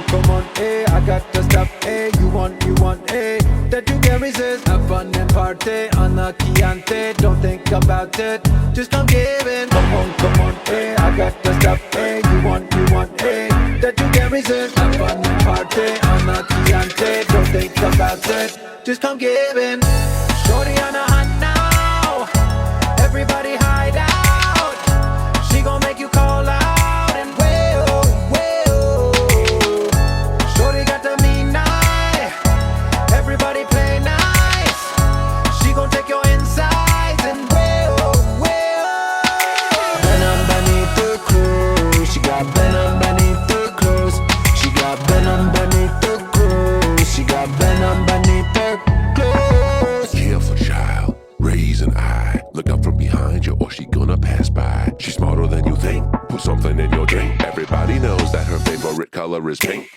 come on, eh. I got the stuff, eh. You want, eh. That you can resist. Have fun and party on the Chianti. Don't think about it, just come give in. Come on, eh. I got the stuff, eh. You want, eh. That you can resist. Have fun and party on the Chianti. Don't think about it, just come give in. Shorty on a hunt now. Everybody hide out. She gon' make you call out and wail, wail. Shorty got the mean eye. Everybody play nice. She gon' take your insides and wail, wail. Venom beneath the clothes. She got venom beneath the clothes. She got venom beneath the clothes. She got venom beneath the clothes. Careful, child. Raise an eye. Look out from behind you or she gonna pass by. She's smarter than you think. Put something in your drink. Everybody knows that her favorite color is pink.